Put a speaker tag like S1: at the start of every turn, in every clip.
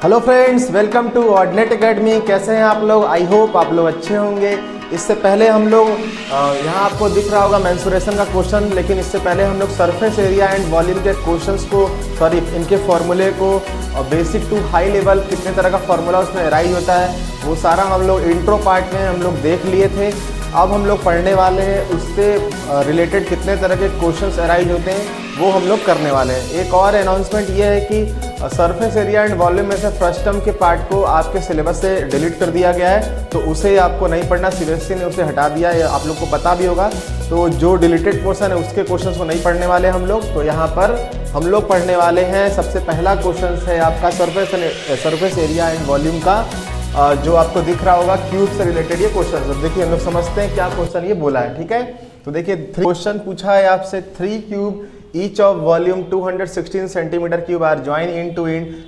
S1: Hello friends, welcome to Ordinate Academy. कैसे हैं आप लोग? आई होप आप लोग अच्छे होंगे। इससे पहले हम लोग यहाँ आपको दिख रहा होगा मेंसुरेशन का क्वेश्चन, लेकिन इससे पहले हम लोग सरफेस एरिया एंड वॉल्यूम के क्वेश्चंस को, सॉरी इनके फॉर्मूले को, बेसिक टू हाई लेवल कितने तरह का फार्मूला उसमें अराइज होता है वो सारा हम लोग इंट्रो पार्ट में हम लोग देख लिए थे। अब हम लोग पढ़ने वाले हैं उससे रिलेटेड कितने तरह के क्वेश्चंस अराइज होते हैं वो हम लोग करने वाले हैं। एक और अनाउंसमेंट ये है कि सरफेस एरिया एंड वॉल्यूम में से फर्स्ट टर्म के पार्ट को आपके सिलेबस से डिलीट कर दिया गया है, तो उसे आपको नहीं पढ़ना। सीबीएसई ने उसे हटा दिया है, आप लोग को पता भी होगा। तो जो डिलीटेड पोर्शन है उसके क्वेश्चंस को नहीं पढ़ने वाले हम लोग। तो यहाँ पर हम लोग पढ़ने वाले हैं, सबसे पहला क्वेश्चन है आपका सरफेस एरिया एंड वॉल्यूम का, जो आपको दिख रहा होगा क्यूब से रिलेटेड ये क्वेश्चन। तो देखिए हम लोग समझते हैं क्या क्वेश्चन ये बोला है, ठीक है। तो देखिए क्वेश्चन पूछा है आपसे, 3 cube each of volume 216 centimeter cube are joined end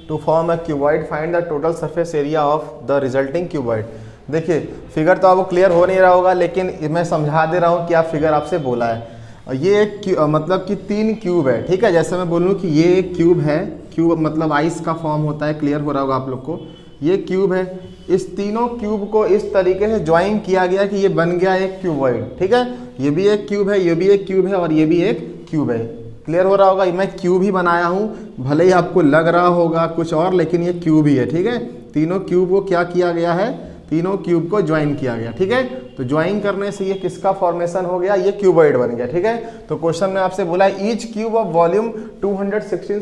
S1: to form a cuboid. Find the total surface area of the resulting cuboid. देखिए फिगर तो आपको क्लियर हो नहीं रहा होगा, लेकिन मैं समझा दे रहा हूँ कि आप फिगर आपसे बोला है। ये एक मतलब कि 3 क्यूब है, ठीक है। जैसे मैं बोलूँ कि ये एक क्यूब है, क्यूब मतलब आइस का फॉर्म होता है, क्लियर हो रहा होगा आप लोग को। ये क्यूब है, इस तीनों क्यूब को इस तरीके से ज्वाइन किया गया कि ये बन गया एक क्यूबॉइड, ठीक है। ये भी एक क्यूब है, ये भी एक क्यूब है और ये भी एक क्यूब है। क्लियर हो रहा होगा, मैं क्यूब ही बनाया हूँ, भले ही आपको लग रहा होगा कुछ और, लेकिन ये क्यूब ही है, ठीक है। तीनों क्यूब को क्या किया गया है, तीनों क्यूब को ज्वाइन किया गया, ठीक है। तो ज्वाइन करने से ये किसका फॉर्मेशन हो गया, ये क्यूबॉइड बन गया, ठीक है। तो क्वेश्चन में आपसे बोला है each cube of volume 216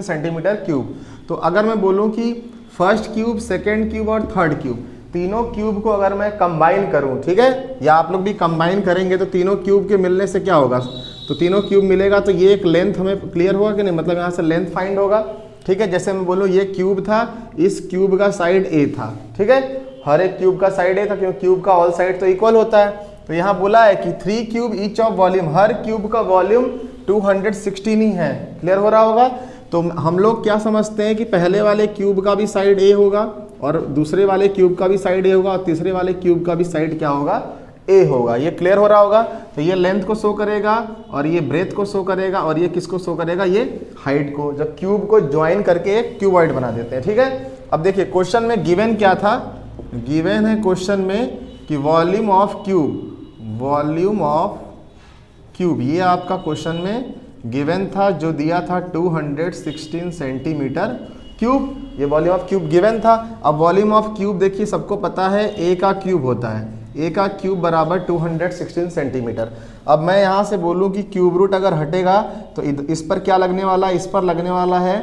S1: centimetre cube. तो अगर मैं बोलूँ कि फर्स्ट क्यूब, सेकेंड क्यूब और थर्ड क्यूब, तीनों क्यूब को अगर मैं कंबाइन करूं, ठीक है, या आप लोग भी कंबाइन करेंगे, तो तीनों क्यूब के मिलने से क्या होगा, तो तीनों क्यूब मिलेगा तो ये एक लेंथ हमें क्लियर होगा कि नहीं, मतलब यहाँ से लेंथ फाइंड होगा, ठीक है। जैसे मैं बोलूँ ये क्यूब था, इस क्यूब का साइड ए था, ठीक है। हर एक क्यूब का साइड ए था क्योंकि क्यूब का ऑल साइड तो इक्वल होता है। तो यहाँ बोला है कि 3 cube each of volume, her cube का वॉल्यूम 216 ही है। क्लियर हो रहा होगा। तो हम लोग क्या समझते हैं कि पहले वाले क्यूब का भी साइड ए होगा और दूसरे वाले क्यूब का भी साइड ए होगा और तीसरे वाले क्यूब का भी साइड क्या होगा, ए होगा। ये क्लियर हो रहा होगा। तो ये लेंथ को शो करेगा और ये ब्रेथ को शो करेगा और ये किसको शो करेगा, ये हाइट को। जब क्यूब को ज्वाइन करके एक क्यूबॉइड बना देते हैं, ठीक है। अब देखिए क्वेश्चन में गिवन क्या था, गिवन है क्वेश्चन में कि वॉल्यूम ऑफ क्यूब, ये आपका क्वेश्चन में गिवन था, जो दिया था 216 सेंटीमीटर क्यूब, ये वॉल्यूम ऑफ क्यूब गिवन था। अब वॉल्यूम ऑफ क्यूब देखिए सबको पता है ए का क्यूब होता है, ए का क्यूब बराबर 216 सेंटीमीटर। अब मैं यहाँ से बोलूँ कि क्यूब रूट अगर हटेगा तो इस पर क्या लगने वाला है, इस पर लगने वाला है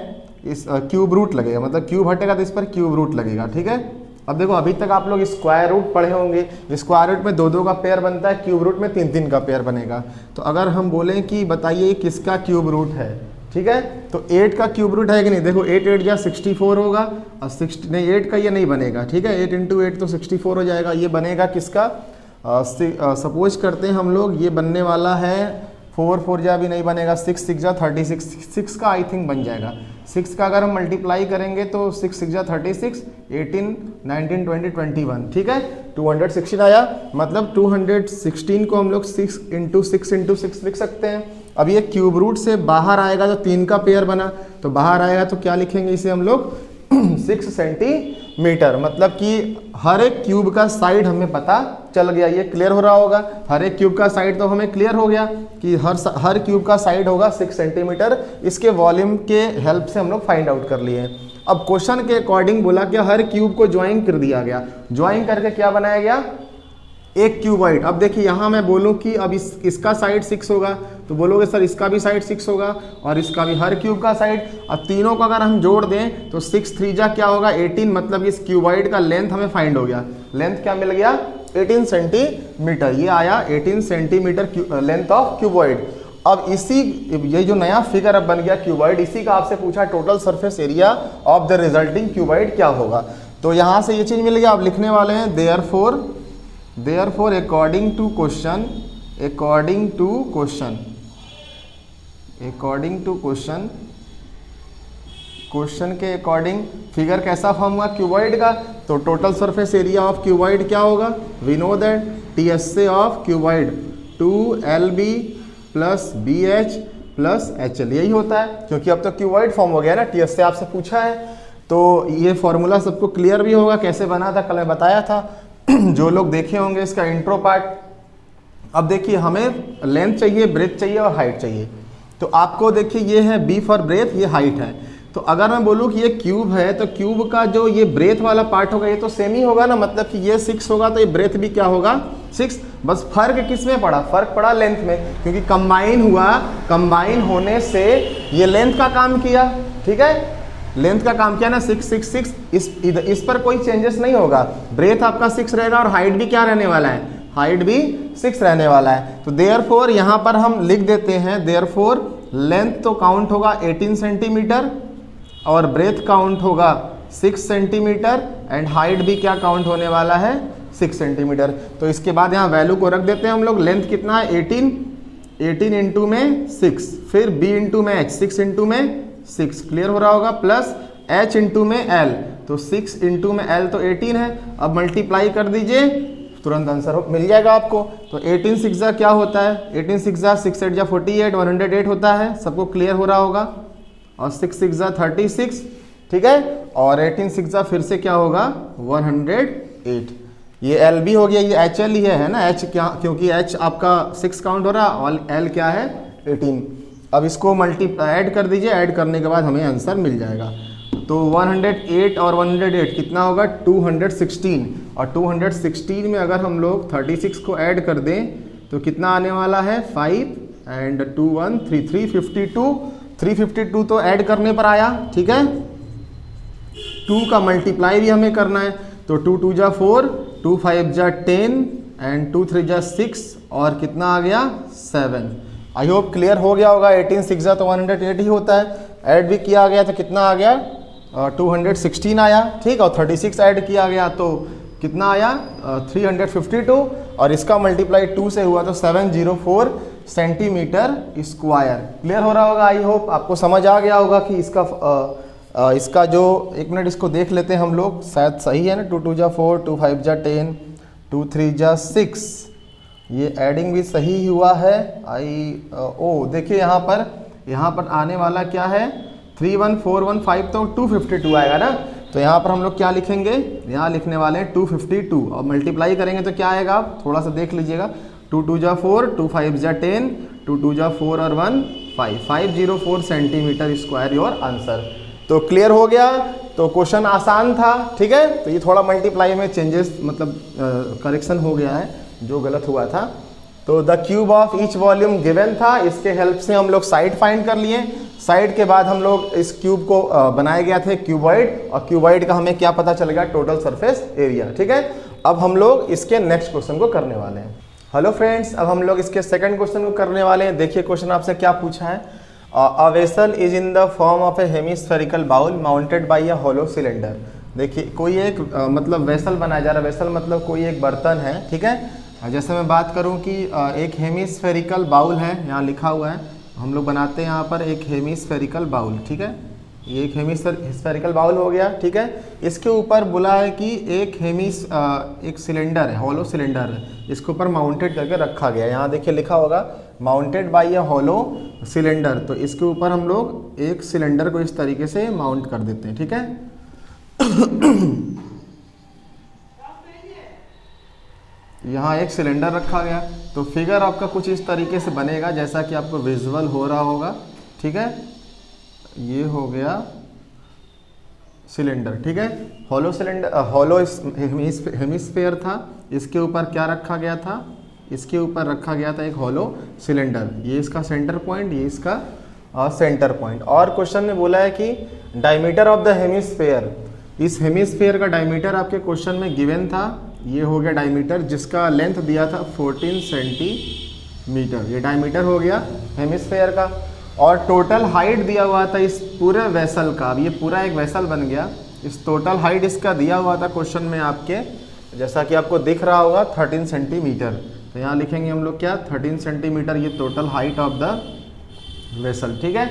S1: इस क्यूब रूट लगेगा, मतलब क्यूब हटेगा तो इस पर क्यूब रूट लगेगा, ठीक है। अब देखो अभी तक आप लोग स्क्वायर रूट पढ़े होंगे, स्क्वायर रूट में 2-2 का पेयर बनता है, क्यूब रूट में 3-3 का पेयर बनेगा। तो अगर हम बोलें कि बताइए किसका क्यूब रूट है, ठीक है, तो 8 का क्यूब रूट है कि नहीं। देखो 8 8 या 64 होगा और 8 का ये नहीं बनेगा, ठीक है। 8 × 8 तो 64 हो जाएगा। ये बनेगा किसका, सपोज करते हैं हम लोग, ये बनने वाला है 4 4 जा भी नहीं बनेगा, 6 6 जा 36, 6 का आई थिंक बन जाएगा। 6 का अगर हम मल्टीप्लाई करेंगे तो 6 6 जा 36, 18 19 20 21, ठीक है। 216 आया, मतलब 216 को हम लोग 6 × 6 लिख सकते हैं। अब ये क्यूब रूट से बाहर आएगा तो 3 का पेयर बना, तो बाहर आएगा तो क्या लिखेंगे इसे हम लोग 6 सेंटीमीटर, मतलब कि हर एक क्यूब का साइड हमें पता चल गया। ये क्लियर हो रहा होगा, हर एक क्यूब का साइड तो हमें क्लियर हो गया कि हर क्यूब का साइड होगा 6 सेंटीमीटर। इसके वॉल्यूम के हेल्प से हम लोग फाइंड आउट कर लिए। अब क्वेश्चन के अकॉर्डिंग बोला कि हर क्यूब को ज्वाइन कर दिया गया, ज्वाइन करके क्या बनाया गया, एक क्यूबॉइड। अब देखिए यहाँ मैं बोलूँ कि अब इसका साइड 6 होगा, तो बोलोगे सर इसका भी साइड 6 होगा और इसका भी, हर क्यूब का साइड। अब तीनों को अगर हम जोड़ दें तो 6 3 जा क्या होगा 18, मतलब इस क्यूबॉइड का लेंथ हमें फाइंड हो गया। लेंथ क्या मिल गया, 18 सेंटीमीटर। ये आया 18 सेंटीमीटर लेंथ ऑफ क्यूबॉइड। अब ये जो नया फिगर अब बन गया क्यूबॉइड, इसी का आपसे पूछा total surface area of the resulting cuboid क्या होगा। तो यहाँ से ये चीज़ मिल गया। अब लिखने वाले हैं therefore according to क्वेश्चन के अकॉर्डिंग फिगर कैसा फॉर्म हुआ क्यूबॉइड का, तो total surface area of cuboid क्या होगा, we know that TSA of cuboid 2LB + BH plus HL, यही होता है क्योंकि अब तो क्यूबॉइड फॉर्म हो गया ना, TS से आपसे पूछा है। तो ये फॉर्मूला सबको क्लियर भी होगा कैसे बना था, कल मैं बताया था जो लोग देखे होंगे इसका इंट्रो पार्ट। अब देखिए हमें लेंथ चाहिए, ब्रेथ चाहिए और हाइट चाहिए। तो आपको देखिए ये है B फॉर ब्रेथ, ये हाइट है। तो अगर मैं बोलूँ कि ये क्यूब है तो क्यूब का जो ये ब्रेथ वाला पार्ट होगा ये तो सेम ही होगा ना, मतलब कि ये 6 होगा तो ये ब्रेथ भी क्या होगा 6। बस फर्क किस में पड़ा, फर्क पड़ा लेंथ में, क्योंकि कंबाइन हुआ, कंबाइन होने से ये लेंथ का काम किया, ठीक है, लेंथ का काम किया ना 6 6 6। इस पर कोई चेंजेस नहीं होगा, ब्रेथ आपका 6 रहेगा और हाइट भी क्या रहने वाला है, हाइट भी 6 रहने वाला है। तो देयरफॉर यहाँ पर हम लिख देते हैं, देयरफॉर लेंथ तो काउंट होगा 18 सेंटीमीटर और ब्रेथ काउंट होगा 6 सेंटीमीटर एंड हाइट भी क्या काउंट होने वाला है 6 सेंटीमीटर। तो इसके बाद यहाँ वैल्यू को रख देते हैं हम लोग। लेंथ कितना है 18 इंटू में 6, फिर B इंटू में H, 6 इंटू में 6, क्लियर हो रहा होगा, प्लस H इंटू में L, तो 6 इंटू में L तो 18 है। अब मल्टीप्लाई कर दीजिए, तुरंत आंसर मिल जाएगा आपको। तो 18 6 क्या होता है, 18 6 6 8 48, 108 होता है, सबको क्लियर हो रहा होगा। और 6 6 36, ठीक है, और 18 6 फिर से क्या होगा 108। ये L भी हो गया, ये HL ही है ना, H क्या, क्योंकि H आपका 6 काउंट हो रहा और L क्या है 18। अब इसको ऐड कर दीजिए, ऐड करने के बाद हमें आंसर मिल जाएगा। तो 108 और 108 कितना होगा 216, और 216 में अगर हम लोग 36 को ऐड कर दें तो कितना आने वाला है 5 एंड 2 1 3 352 तो ऐड करने पर आया, ठीक है। 2 का मल्टीप्लाई भी हमें करना है, तो 2 2 जा 4, 2 5 जा 10 एंड 2 3 जा 6 और कितना आ गया 7। आई होप क्लियर हो गया होगा। 18 6 जा तो 108 ही होता है, ऐड भी किया गया तो कितना आ गया 216 आया, ठीक, और 36 ऐड किया गया तो कितना आया 352, और इसका मल्टीप्लाई 2 से हुआ तो 704 सेंटीमीटर स्क्वायर। क्लियर हो रहा होगा, आई होप आपको समझ आ गया होगा कि इसका जो, एक मिनट इसको देख लेते हैं हम लोग, शायद सही है ना। 2 2 जा 4, 2 5 जा 10, 2 3 जा 6, ये एडिंग भी सही हुआ है। देखिए यहाँ पर आने वाला क्या है 31415, तो 252 आएगा ना। तो यहाँ पर हम लोग क्या लिखेंगे, यहाँ लिखने वाले हैं 252 और मल्टीप्लाई करेंगे तो क्या आएगा, आप थोड़ा सा देख लीजिएगा। 2 2 जा 4, 2 5 जा 10, 2 2 जा 4 और 1 5, 504 सेंटीमीटर स्क्वायर योर आंसर। तो क्लियर हो गया। तो क्वेश्चन आसान था, ठीक है। तो ये थोड़ा मल्टीप्लाई में चेंजेस, मतलब करेक्शन हो गया है जो गलत हुआ था। तो the cube of each volume given था, इसके हेल्प से हम लोग साइड फाइंड कर लिए। साइड के बाद हम लोग इस क्यूब को बनाए गया थे क्यूबॉइड, और क्यूबॉइड का हमें क्या पता चल गया टोटल सरफेस एरिया, ठीक है। अब हम लोग इसके नेक्स्ट क्वेश्चन को करने वाले हैं। हेलो फ्रेंड्स, अब हम लोग इसके सेकंड क्वेश्चन को करने वाले हैं। देखिए क्वेश्चन आपसे क्या पूछा है, a vessel is in the form of a hemispherical bowl mounted by a hollow cylinder. देखिए कोई एक मतलब वेसल बनाया जा रहा है, वेसल मतलब कोई एक बर्तन है, ठीक है। जैसे मैं बात करूं कि एक हेमिस्फेरिकल बाउल है, यहाँ लिखा हुआ है, हम लोग बनाते हैं यहाँ पर एक हेमिस्फेरिकल बाउल, ठीक है। ये एक हेमिस्फेरिकल बाउल हो गया, ठीक है। इसके ऊपर बोला है कि एक सिलेंडर है, हॉलो सिलेंडर है, इसके ऊपर माउंटेड करके रखा गया है। यहाँ देखिए लिखा होगा mounted by a hollow cylinder, तो इसके ऊपर हम लोग एक सिलेंडर को इस तरीके से माउंट कर देते हैं, ठीक है। यहाँ एक सिलेंडर रखा गया, तो फिगर आपका कुछ इस तरीके से बनेगा जैसा कि आपको विजुअल हो रहा होगा, ठीक है। ये हो गया सिलेंडर, ठीक है। हॉलो सिलेंडर, हॉलो हेमिस्फेयर था, इसके ऊपर क्या रखा गया था, इसके ऊपर रखा गया था एक हॉलो सिलेंडर। ये इसका सेंटर पॉइंट, ये इसका सेंटर पॉइंट। और क्वेश्चन में बोला है कि डायमीटर ऑफ द हेमिस्फेयर, इस हेमिस्फेयर का डायमीटर आपके क्वेश्चन में गिवन था। ये हो गया डायमीटर, जिसका लेंथ दिया था 14 सेंटीमीटर, ये डायमीटर हो गया हेमिस्फेयर का। और टोटल हाइट दिया हुआ था इस पूरे वेसल का, अब ये पूरा एक वेसल बन गया। इस टोटल हाइट इसका दिया हुआ था क्वेश्चन में आपके, जैसा कि आपको दिख रहा होगा 13 सेंटीमीटर। तो यहाँ लिखेंगे हम लोग क्या 13 सेंटीमीटर, ये total height of the vessel, ठीक है।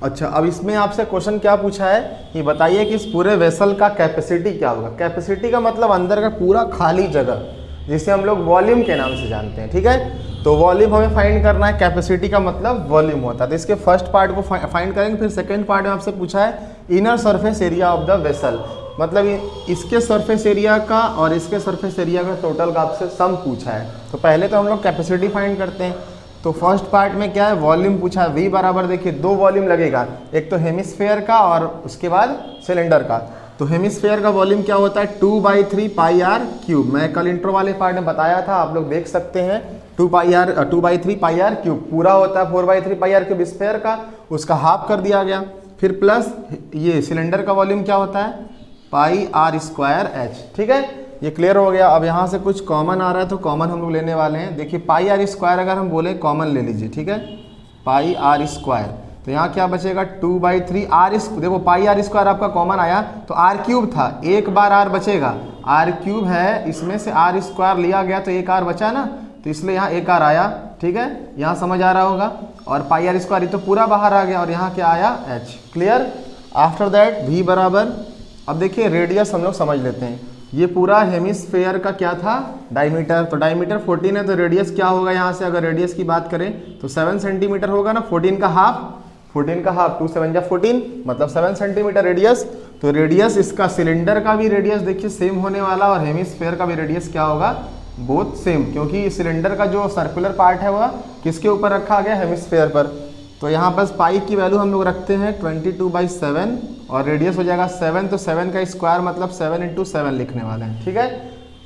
S1: अच्छा, अब इसमें आपसे क्वेश्चन क्या पूछा है कि बताइए कि इस पूरे वेसल का कैपेसिटी क्या होगा। कैपेसिटी का मतलब अंदर का पूरा खाली जगह, जिसे हम लोग वॉल्यूम के नाम से जानते हैं, ठीक है। तो वॉल्यूम हमें फाइंड करना है, कैपेसिटी का मतलब वॉल्यूम होता है। तो इसके फर्स्ट पार्ट को फाइंड करेंगे, फिर सेकंड पार्ट में आपसे पूछा है inner surface area of the vessel, मतलब इसके सरफेस एरिया का और इसके सरफेस एरिया का टोटल का आपसे सम पूछा है। तो पहले तो हम लोग कैपेसिटी फाइंड करते हैं। तो फर्स्ट पार्ट में क्या है, वॉल्यूम पूछा है। V बराबर देखिए 2 वॉल्यूम लगेगा, एक तो हेमिस्फेयर का और उसके बाद सिलेंडर का। तो हेमिस्फेयर का वॉल्यूम क्या होता है 2/3 पाई आर क्यूब। मैं कल इंट्रो वाले पार्ट में बताया था, आप लोग देख सकते हैं। 2/3 पाई आर क्यूब पूरा होता है 4/3 पाई आर क्यूब स्फेयर का, उसका हाफ कर दिया गया। फिर प्लस ये सिलेंडर का वॉल्यूम क्या होता है पाई आर स्क्वायर एच। ठीक है, ये क्लियर हो गया। अब यहाँ से कुछ कॉमन आ रहा है तो कॉमन हम लोग लेने वाले हैं। देखिए पाई आर स्क्वायर अगर हम बोले कॉमन ले लीजिए, ठीक है, पाई आर स्क्वायर। तो यहाँ क्या बचेगा 2/3 आर, देखो पाई आर स्क्वायर आपका कॉमन आया तो आर क्यूब था, एक बार आर बचेगा, आर क्यूब है, इसमें से आर स्क्वायर लिया गया तो एक आर बचा ना, तो इसलिए यहाँ एक आर आया। ठीक है, यहाँ समझ आ रहा होगा। और पाई आर स्क्वायर तो पूरा बाहर आ गया और यहाँ क्या आया H. Clear. After that V बराबर, अब देखिए रेडियस हम लोग समझ लेते हैं। ये पूरा हेमिस्फेयर का क्या था डायमीटर, तो डायमीटर 14 है, तो रेडियस क्या होगा यहाँ से, अगर रेडियस की बात करें तो 7 सेंटीमीटर होगा ना। 14 का हाफ 2 7 जा 14, मतलब 7 सेंटीमीटर रेडियस। तो रेडियस इसका सिलेंडर का भी रेडियस देखिए सेम होने वाला और हेमिस्फेयर का भी रेडियस क्या होगा, बोथ सेम, क्योंकि सिलेंडर का जो सर्कुलर पार्ट है वह किसके ऊपर रखा गया, हेमिस्फेयर पर। तो यहाँ पर पाई की वैल्यू हम लोग रखते हैं 22/7 और रेडियस हो जाएगा 7, तो 7 का स्क्वायर मतलब 7 × 7 लिखने वाले हैं। ठीक है,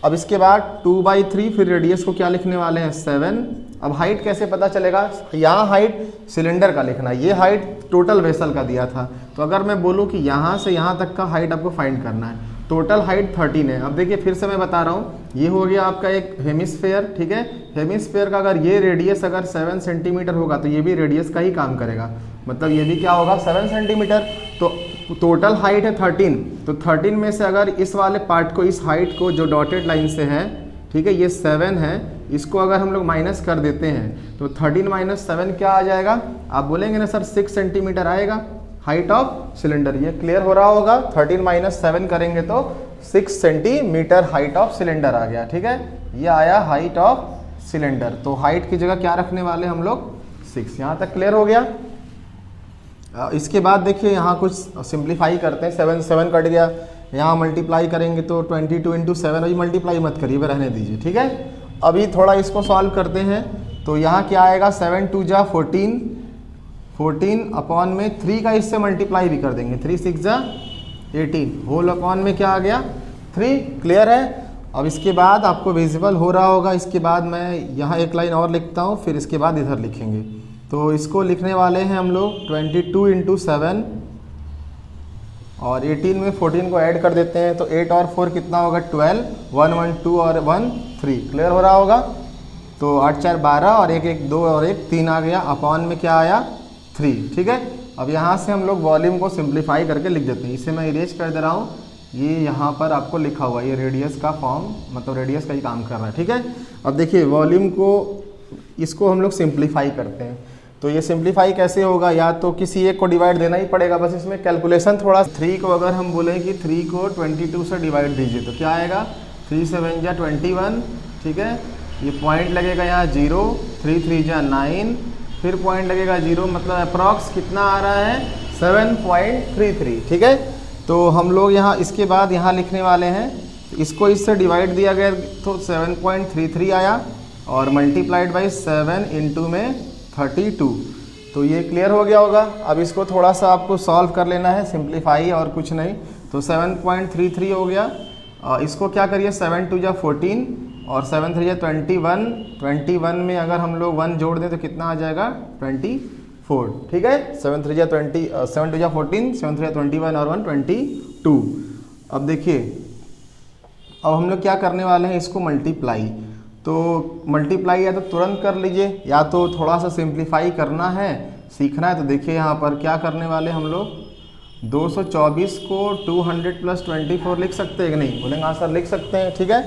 S1: अब इसके बाद 2/3, फिर रेडियस को क्या लिखने वाले हैं 7। अब हाइट कैसे पता चलेगा, यहाँ हाइट सिलेंडर का लिखना है, ये हाइट टोटल वेसल का दिया था। तो अगर मैं बोलूँ कि यहाँ से यहाँ तक का हाइट आपको फाइंड करना है, टोटल हाइट 13 है। अब देखिए फिर से मैं बता रहा हूँ, ये हो गया आपका एक हेमिस्फेयर। ठीक है, हेमिस्फेयर का अगर ये रेडियस अगर 7 सेंटीमीटर होगा तो ये भी रेडियस का ही काम करेगा, मतलब ये भी क्या होगा 7 सेंटीमीटर। तो टोटल हाइट है 13, तो 13 में से अगर इस वाले पार्ट को, इस हाइट को जो डॉटेड लाइन से है, ठीक है, ये 7 है, इसको अगर हम लोग माइनस कर देते हैं तो 13 - 7 क्या आ जाएगा, आप बोलेंगे ना सर 6 सेंटीमीटर आएगा हाइट ऑफ सिलेंडर। ये क्लियर हो रहा होगा, 13 - 7 करेंगे तो 6 सेंटीमीटर हाइट ऑफ सिलेंडर आ गया। ठीक है, ये आया हाइट ऑफ सिलेंडर। तो हाइट की जगह क्या रखने वाले हम लोग 6। यहाँ तक क्लियर हो गया। इसके बाद देखिए यहाँ कुछ सिंप्लीफाई करते हैं। 7 कट गया, यहाँ मल्टीप्लाई करेंगे तो 22 × 7, अभी मल्टीप्लाई मत करिए, वह रहने दीजिए। ठीक है, अभी थोड़ा इसको सॉल्व करते हैं। तो यहाँ क्या आएगा 7 × 2 = 14, 14 अपॉन में 3 का इससे मल्टीप्लाई भी कर देंगे, 3 × 6 = 18, होल अपॉन में क्या आ गया 3। क्लियर है। अब इसके बाद आपको विजिबल हो रहा होगा, इसके बाद मैं यहाँ एक लाइन और लिखता हूँ, फिर इसके बाद इधर लिखेंगे। तो इसको लिखने वाले हैं हम लोग 22 × 7 और 18 में 14 को ऐड कर देते हैं, तो 8 और 4 कितना होगा 12, 1 1 2 और 1 3। क्लियर हो रहा होगा। तो 8 4 12 और 1 1 2 और 1 3 आ गया, अपॉन में क्या आया 3। ठीक है, अब यहाँ से हम लोग वॉल्यूम को सिंप्लीफाई करके लिख देते हैं। इसे मैं इरेज कर दे रहा हूँ, ये यहाँ पर आपको लिखा हुआ है, ये रेडियस का फॉर्म, मतलब रेडियस का ही काम कर रहा है। ठीक है, अब देखिए वॉल्यूम को, इसको हम लोग सिंप्लीफाई करते हैं। तो ये सिंप्लीफाई कैसे होगा, या तो किसी एक को डिवाइड देना ही पड़ेगा, बस इसमें कैलकुलेशन थोड़ा। 3 को अगर हम बोलें कि 3 को 22 से डिवाइड दीजिए तो क्या आएगा 3 7 × 21। ठीक है, ये पॉइंट लगेगा यहाँ 0, 3 3 × 9, फिर पॉइंट लगेगा 0, मतलब अप्रॉक्स कितना आ रहा है 7.33। ठीक है, तो हम लोग यहाँ इसके बाद यहाँ लिखने वाले हैं, इसको इससे डिवाइड दिया गया तो 7.33 आया और मल्टीप्लाइड बाई 7 × में 32। तो ये क्लियर हो गया होगा। अब इसको थोड़ा सा आपको सॉल्व कर लेना है, सिंप्लीफाई और कुछ नहीं। तो 7.33 हो गया, इसको क्या करिए 7 2 = 14 और 7 3 = 21, 21 में अगर हम लोग 1 जोड़ दें तो कितना आ जाएगा 24। ठीक है, 7 3 = 20, 7 2 = 14, 7 3 = 21 और 1 22। अब देखिए, अब हम लोग क्या करने वाले हैं, इसको मल्टीप्लाई। तो मल्टीप्लाई या तो तुरंत कर लीजिए या तो थोड़ा सा सिंप्लीफाई करना है, सीखना है। तो देखिए यहाँ पर क्या करने वाले हम लोग, 224 को 200 + 24 लिख सकते हैं कि नहीं, बोलेंगे हाँ सर लिख सकते हैं। ठीक है,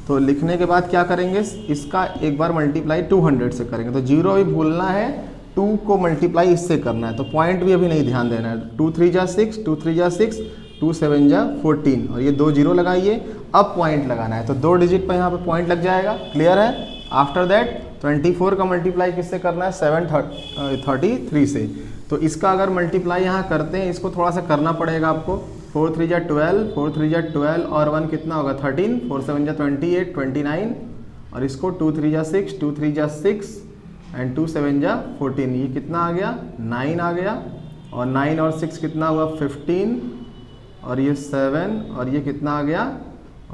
S1: तो लिखने के बाद क्या करेंगे, इसका एक बार मल्टीप्लाई 200 से करेंगे, तो 0 भी भूलना है, 2 को मल्टीप्लाई इससे करना है, तो पॉइंट भी अभी नहीं ध्यान देना है। 2 3 = 6, 2 3 = 6, 2 7 = 14 और ये 2 0 लगाइए। अब पॉइंट लगाना है, तो 2 डिजिट पर यहाँ पर पॉइंट लग जाएगा। क्लियर है। आफ्टर दैट 24 का मल्टीप्लाई किससे करना है, 733 से। तो इसका अगर मल्टीप्लाई यहाँ करते हैं, इसको थोड़ा सा करना पड़ेगा आपको। 4 3 जा 12, 4 3 जा 12 और 1 कितना होगा 13, 4 7 जा 28, 29 और इसको 2 3 जा 6, 2 3 जा 6 एंड 2 7 जा 14, ये कितना आ गया 9 आ गया। और 9 और 6 कितना हुआ 15 और ये 7 और ये कितना आ गया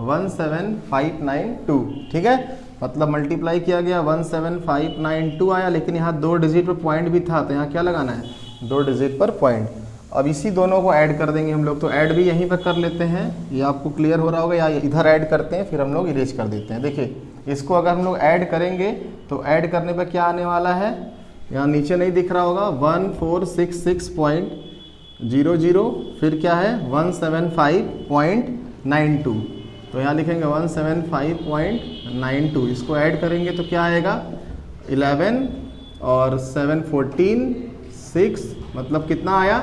S1: 17592। ठीक है, मतलब मल्टीप्लाई किया गया 17592 आया, लेकिन यहाँ 2 डिजिट पर पॉइंट भी था, तो यहाँ क्या लगाना है 2 डिजिट पर पॉइंट। अब इसी दोनों को ऐड कर देंगे हम लोग, तो ऐड भी यहीं पर कर लेते हैं, ये आपको क्लियर हो रहा होगा, या इधर ऐड करते हैं फिर हम लोग इरेज कर देते हैं। देखिए इसको अगर हम लोग ऐड करेंगे तो ऐड करने पर क्या आने वाला है, यहाँ नीचे नहीं दिख रहा होगा 1466.00, फिर क्या है 175.92, तो यहाँ लिखेंगे 175.92, इसको ऐड करेंगे तो क्या आएगा 11 और 7 14 6, मतलब कितना आया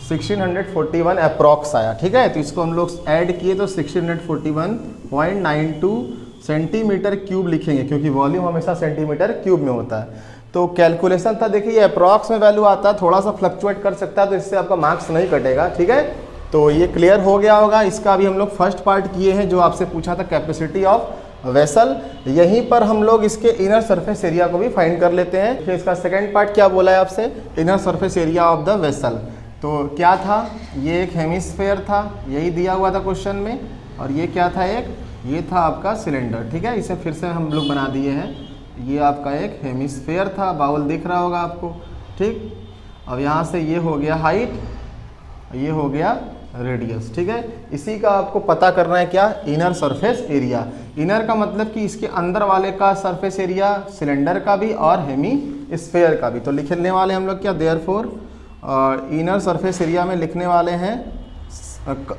S1: 1641 अप्रॉक्स आया। ठीक है, तो इसको हम लोग ऐड किए तो 1641.92 सेंटीमीटर क्यूब लिखेंगे, क्योंकि वॉल्यूम हमेशा सेंटीमीटर क्यूब में होता है। तो कैलकुलेशन था, देखिए ये अप्रॉक्स में वैल्यू आता है, थोड़ा सा फ्लक्चुएट कर सकता है, तो इससे आपका मार्क्स नहीं कटेगा। ठीक है, तो ये क्लियर हो गया होगा। इसका अभी हम लोग फर्स्ट पार्ट किए हैं, जो आपसे पूछा था कैपेसिटी ऑफ वेसल। यहीं पर हम लोग इसके इनर सरफेस एरिया को भी फाइंड कर लेते हैं। फिर इसका सेकंड पार्ट क्या बोला है आपसे, inner surface area of the vessel. तो क्या था, ये एक हेमिस्फेयर था, यही दिया हुआ था क्वेश्चन में, और ये क्या था एक, ये था आपका सिलेंडर। ठीक है, इसे फिर से हम लोग बना दिए हैं, ये आपका एक हेमिस्फेयर था, बाउल दिख रहा होगा आपको। ठीक, अब यहाँ से ये हो गया हाइट, ये हो गया रेडियस। ठीक है, इसी का आपको पता करना है क्या, इनर सरफेस एरिया। इनर का मतलब कि इसके अंदर वाले का सरफेस एरिया, सिलेंडर का भी और हेमी स्फेयर का भी। तो लिखने वाले हम लोग क्या, देयरफॉर इनर सरफेस एरिया में लिखने वाले हैं,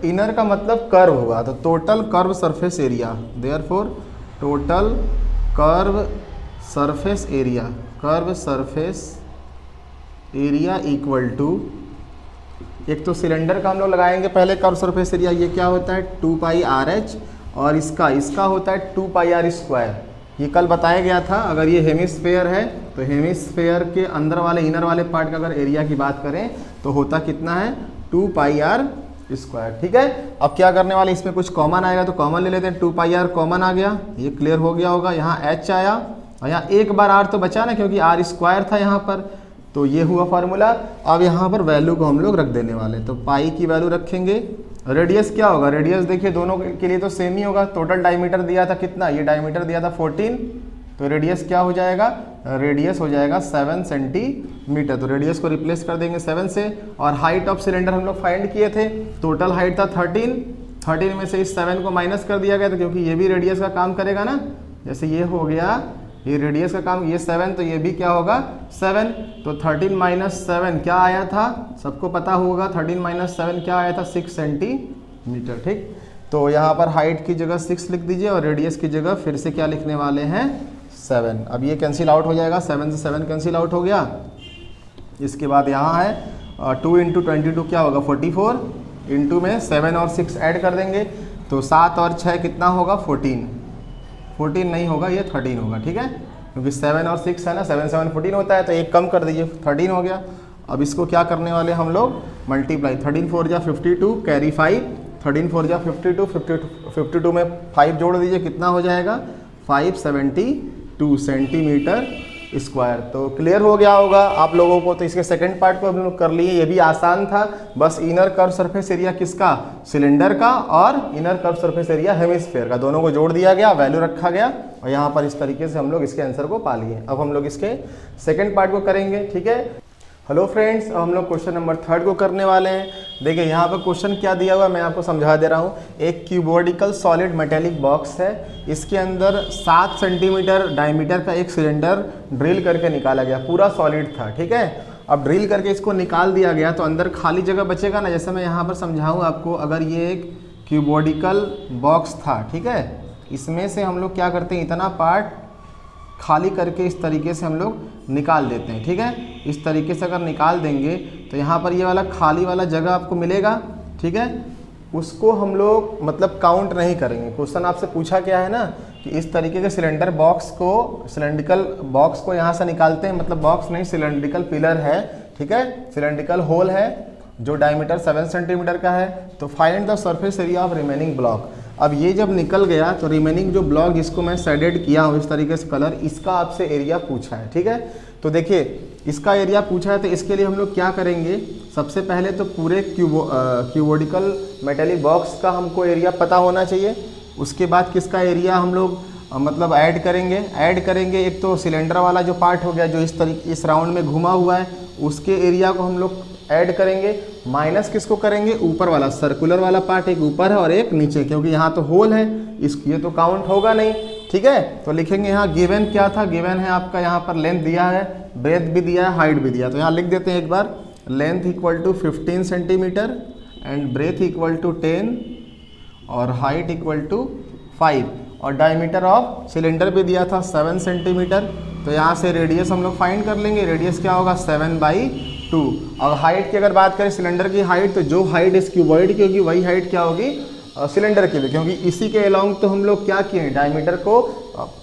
S1: इनर का मतलब कर्व होगा, तो total curve surface area, therefore total curve surface area, curve surface area equal to, एक तो सिलेंडर का हम लोग लगाएंगे पहले कर्व सरफेस एरिया, ये क्या होता है 2 पाई RH, और इसका होता है 2 पाई R स्क्वायर। ये कल बताया गया था, अगर ये हेमिस्फेयर है तो हेमिस्फेयर के अंदर वाले इनर वाले पार्ट का अगर एरिया की बात करें तो होता कितना है 2 पाई R स्क्वायर। ठीक है, अब क्या करने वाले, इसमें कुछ कॉमन आएगा तो कॉमन ले लेते हैं, 2 पाई R कॉमन आ गया, ये क्लियर हो गया होगा। यहाँ H आया और यहाँ एक बार R तो बचा ना, क्योंकि R स्क्वायर था यहाँ पर, तो ये हुआ फार्मूला। अब यहाँ पर वैल्यू को हम लोग रख देने वाले, तो पाई की वैल्यू रखेंगे। रेडियस क्या होगा, रेडियस देखिए दोनों के लिए तो सेम ही होगा। टोटल डायमीटर दिया था कितना, ये डायमीटर दिया था 14, तो रेडियस क्या हो जाएगा, रेडियस हो जाएगा 7 सेंटीमीटर। तो रेडियस को रिप्लेस कर देंगे 7 से। और हाइट ऑफ सिलेंडर हम लोग फाइंड किए थे, टोटल हाइट था 13 में से इस 7 को माइनस कर दिया गया था, क्योंकि ये भी रेडियस का काम करेगा ना। जैसे ये हो गया, ये रेडियस का काम, ये 7, तो ये भी क्या होगा 7। तो 13 माइनस 7 क्या आया था, सबको पता होगा 13 माइनस 7 क्या आया था 6 सेंटीमीटर। ठीक, तो यहाँ पर हाइट की जगह 6 लिख दीजिए और रेडियस की जगह फिर से क्या लिखने वाले हैं 7। अब ये कैंसिल आउट हो जाएगा, 7 से 7 कैंसिल आउट हो गया। इसके बाद यहाँ है 2 × 22 क्या होगा 44, इंटू में 7 और 6 ऐड कर देंगे, तो 7 और 6 कितना होगा 14 नहीं होगा, ये 13 होगा। ठीक है, क्योंकि 7 और 6 है ना, 7 7 14 होता है, तो एक कम कर दीजिए 13 हो गया। अब इसको क्या करने वाले हम लोग, मल्टीप्लाई, 13 4 जा 52 कैरी 5, 13 4 जा 52, 52 में 5 जोड़ दीजिए, कितना हो जाएगा 572 सेंटीमीटर स्क्वायर। तो क्लियर हो गया होगा आप लोगों को। तो इसके सेकंड पार्ट को हम लोग कर लिए, ये भी आसान था, बस इनर कर्व सरफेस एरिया किसका, सिलेंडर का, और inner curve surface area hemisphere का, दोनों को जोड़ दिया गया, वैल्यू रखा गया, और यहाँ पर इस तरीके से हम लोग इसके आंसर को पा लिए। अब हम लोग इसके सेकंड पार्ट को करेंगे। ठीक है, हेलो फ्रेंड्स, अब हम लोग क्वेश्चन नंबर 3 को करने वाले हैं। देखिए यहाँ पर क्वेश्चन क्या दिया हुआ है, मैं आपको समझा दे रहा हूँ। एक क्यूबोडिकल सॉलिड मेटेलिक बॉक्स है, इसके अंदर 7 सेंटीमीटर डायमीटर का एक सिलेंडर ड्रिल करके निकाला गया, पूरा सॉलिड था। ठीक है, अब ड्रिल करके इसको निकाल दिया गया, तो अंदर खाली जगह बचेगा ना। जैसे मैं यहाँ पर समझाऊँ आपको, अगर ये एक क्यूबोडिकल बॉक्स था, ठीक है, इसमें से हम लोग क्या करते हैं, इतना पार्ट खाली करके इस तरीके से हम लोग निकाल देते हैं। ठीक है, इस तरीके से अगर निकाल देंगे तो यहाँ पर ये वाला खाली वाला जगह आपको मिलेगा। ठीक है, उसको हम लोग मतलब काउंट नहीं करेंगे। क्वेश्चन आपसे पूछा क्या है ना कि इस तरीके के सिलेंडर बॉक्स को, सिलेंड्रिकल बॉक्स को यहाँ से निकालते हैं, मतलब बॉक्स नहीं, सिलेंड्रिकल पिलर है, ठीक है, सिलेंड्रिकल होल है जो डायमीटर 7 सेंटीमीटर का है। तो find the surface area of remaining block. अब ये जब निकल गया तो रिमेनिंग जो ब्लॉक जिसको मैं शेडेड किया हूँ इस तरीके से कलर, इसका आपसे एरिया पूछा है, ठीक है। तो देखिए इसका एरिया पूछा है तो इसके लिए हम लोग क्या करेंगे, सबसे पहले तो पूरे क्यूबोडिकल मेटेलिक बॉक्स का हमको एरिया पता होना चाहिए। उसके बाद किसका एरिया हम लोग मतलब ऐड करेंगे एक तो सिलेंडर वाला जो पार्ट हो गया जो इस तरीके इस राउंड में घुमा हुआ है, उसके एरिया को हम लोग ऐड करेंगे। माइनस किसको करेंगे, ऊपर वाला सर्कुलर वाला पार्ट, एक ऊपर है और एक नीचे, क्योंकि यहाँ तो होल है, ये तो काउंट होगा नहीं, ठीक है। तो लिखेंगे यहाँ गिवन क्या था, गिवन है आपका यहाँ पर लेंथ दिया है, ब्रेथ भी दिया है, हाइट भी दिया। तो यहाँ लिख देते हैं एक बार, length equal to 15 centimetre and breadth equal to 10 और हाइट इक्वल टू 5 और डायमीटर ऑफ सिलेंडर भी दिया था 7 सेंटीमीटर। तो यहाँ से रेडियस हम लोग फाइंड कर लेंगे, रेडियस क्या होगा 7/2। और हाइट की अगर बात करें सिलेंडर की हाइट, तो जो हाइट इस क्यूबॉइड की होगी वही हाइट क्या होगी सिलेंडर के लिए, क्योंकि इसी के अलोंग तो हम लोग क्या किए हैं, डायमीटर को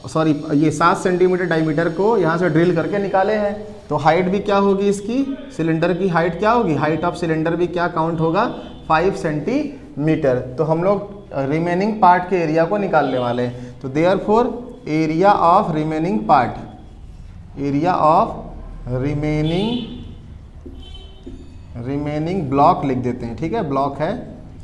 S1: सॉरी ये 7 सेंटीमीटर डायमीटर को यहाँ से ड्रिल करके निकाले हैं। तो हाइट भी क्या होगी इसकी, सिलेंडर की हाइट क्या होगी, हाइट ऑफ सिलेंडर भी क्या काउंट होगा 5 सेंटीमीटर। तो हम लोग रिमेनिंग पार्ट के एरिया को निकालने वाले हैं। तो therefore area of remaining part, area of remaining block लिख देते हैं, ठीक है, ब्लॉक है।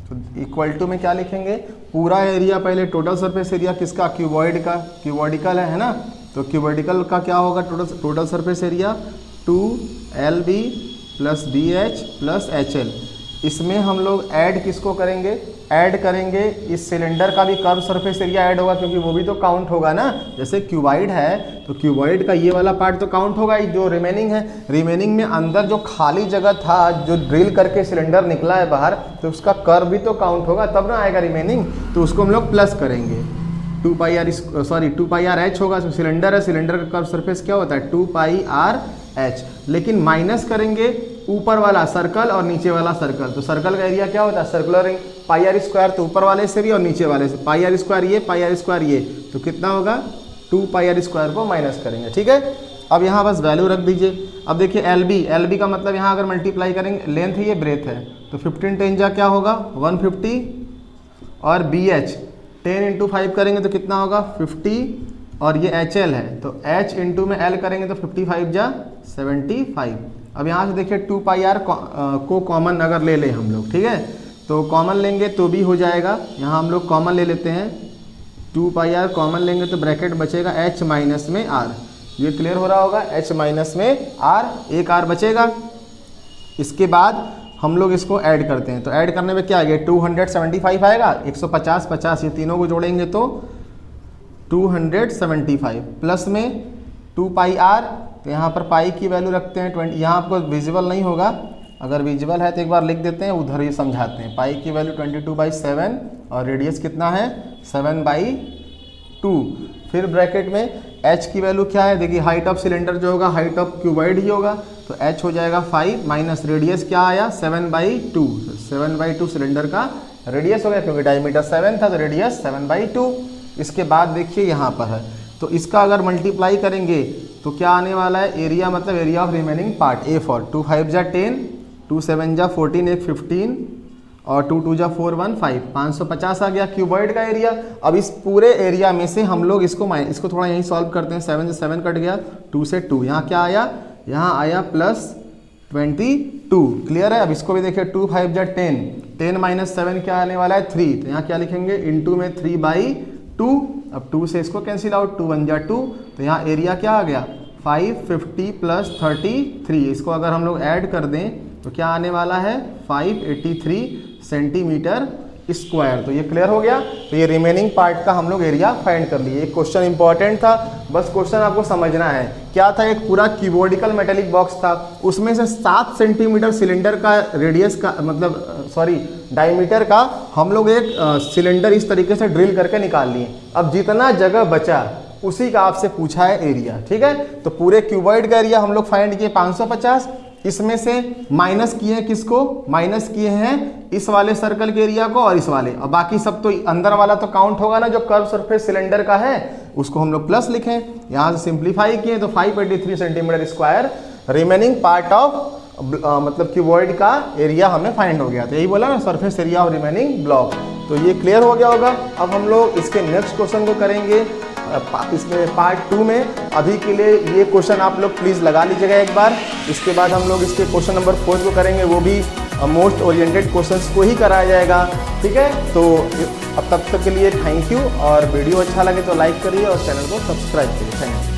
S1: तो इक्वल टू में क्या लिखेंगे, पूरा एरिया, पहले टोटल सरफेस एरिया किसका, क्यूबॉइड का, क्यूबॉडिकल है ना, तो क्यूबॉडिकल का क्या होगा total surface area 2LB + BH + HL। इसमें हम लोग ऐड किसको करेंगे, ऐड करेंगे इस सिलेंडर का भी कर्व सरफेस एरिया ऐड होगा, क्योंकि वो भी तो काउंट होगा ना। जैसे क्यूबॉइड है तो क्यूबॉइड का ये वाला पार्ट तो काउंट होगा ही, जो रिमेनिंग है, रिमेनिंग में अंदर जो खाली जगह था जो ड्रिल करके सिलेंडर निकला है बाहर, तो उसका कर्व भी तो काउंट होगा, तब ना आएगा रिमेनिंग। तो उसको हम लोग प्लस करेंगे, 2πr होगा, तो सिलेंडर है, सिलेंडर का कर्व सरफेस क्या होता है 2πrh। लेकिन माइनस करेंगे ऊपर वाला सर्कल और नीचे वाला सर्कल, तो सर्कल का एरिया क्या होता है सर्कुलर रिंग, πr² तो ऊपर वाले से भी और नीचे वाले से, πr² ये πr² ये, तो कितना होगा 2πr² को माइनस करेंगे, ठीक है। अब यहाँ बस वैल्यू रख दीजिए। अब देखिए LB का मतलब यहाँ अगर मल्टीप्लाई करेंगे, लेंथ है ये, ब्रेथ है, तो 15 10 जा क्या होगा 150 और BH 10 × 5 करेंगे तो कितना होगा 50 और ये HL है, तो H × में L करेंगे तो 55 जा 75। अब यहाँ से देखिए 2πr को कॉमन अगर ले लें हम लोग, ठीक है, तो कॉमन लेंगे तो भी हो जाएगा, यहाँ हम लोग कॉमन ले लेते हैं, 2πr कॉमन लेंगे तो ब्रैकेट बचेगा H माइनस में R, ये क्लियर हो रहा होगा, H माइनस में R, एक R बचेगा। इसके बाद हम लोग इसको ऐड करते हैं, तो ऐड करने में क्या आएगा 275 आएगा, 150 50 ये तीनों को जोड़ेंगे तो 275 प्लस में 2πr, तो यहाँ पर पाई की वैल्यू रखते हैं 20, यहाँ आपको विजिबल नहीं होगा, अगर विजिबल है तो एक बार लिख देते हैं, उधर ही समझाते हैं। पाई की वैल्यू 22/7 और रेडियस कितना है 7/2। फिर ब्रैकेट में h की वैल्यू क्या है, देखिए हाइट ऑफ सिलेंडर जो होगा हाइट ऑफ क्यूबॉइड ही होगा, तो h हो जाएगा 5 माइनस रेडियस क्या आया 7/2, 7/2 सिलेंडर का रेडियस हो गया, क्योंकि डायमीटर 7 था तो रेडियस 7/2। इसके बाद देखिए यहाँ पर है, तो इसका अगर मल्टीप्लाई करेंगे तो क्या आने वाला है, एरिया मतलब area of remaining part, A4 2 5 जा 10, 2 7 जा 14, एक 15 और 2 2 जा 4 1 5, 550 आ गया क्यूबॉइड का एरिया। अब इस पूरे एरिया में से हम लोग इसको थोड़ा यहीं सॉल्व करते हैं, 7 से 7 कट गया, 2 से 2, यहाँ क्या आया, यहाँ आया +22, क्लियर है। अब इसको भी देखिए 2 5 जा 10, 10 - 7 क्या आने वाला है 3, तो यहाँ क्या लिखेंगे इंटू में 3/2, अब 2 से इसको कैंसिल आउट, 2 1 जा 2, तो यहाँ एरिया क्या आ गया 550 + 33, इसको अगर हम लोग ऐड कर दें तो क्या आने वाला है 583 सेंटीमीटर स्क्वायर। तो ये क्लियर हो गया। तो ये रिमेनिंग पार्ट का हम लोग एरिया फाइंड कर लिए। एक क्वेश्चन इंपॉर्टेंट था, बस क्वेश्चन आपको समझना है क्या था। एक पूरा क्यूबॉडिकल मेटेलिक बॉक्स था, उसमें से 7 सेंटीमीटर सिलेंडर का रेडियस का मतलब डायमीटर का हम लोग एक सिलेंडर इस तरीके से ड्रिल करके निकाल लिए। अब जितना जगह बचा उसी का आपसे पूछा है एरिया, ठीक है। तो पूरे क्यूबॉइड का एरिया हम लोग फाइंड किए 550, इसमें से माइनस किए हैं, किसको माइनस किए हैं, इस वाले सर्कल के एरिया को और इस वाले, और बाकी सब तो अंदर वाला तो काउंट होगा ना जो कर्व सरफेस सिलेंडर का है, उसको हम लोग प्लस लिखें। यहाँ से सिंप्लीफाई किए तो 583 centimetre square remaining part of मतलब क्यूबॉइड का एरिया हमें फाइंड हो गया। तो यही बोला ना, surface area of remaining block. तो ये क्लियर हो गया होगा। अब हम लोग इसके नेक्स्ट क्वेश्चन को करेंगे इसमें पार्ट 2 में। अभी के लिए ये क्वेश्चन आप लोग प्लीज़ लगा लीजिएगा एक बार। इसके बाद हम लोग इसके क्वेश्चन नंबर 4 को करेंगे, वो भी मोस्ट ओरिएंटेड क्वेश्चंस को ही कराया जाएगा। ठीक है, तो अब तक के लिए थैंक यू, और वीडियो अच्छा लगे तो लाइक करिए और चैनल को सब्सक्राइब करिए। Thank you.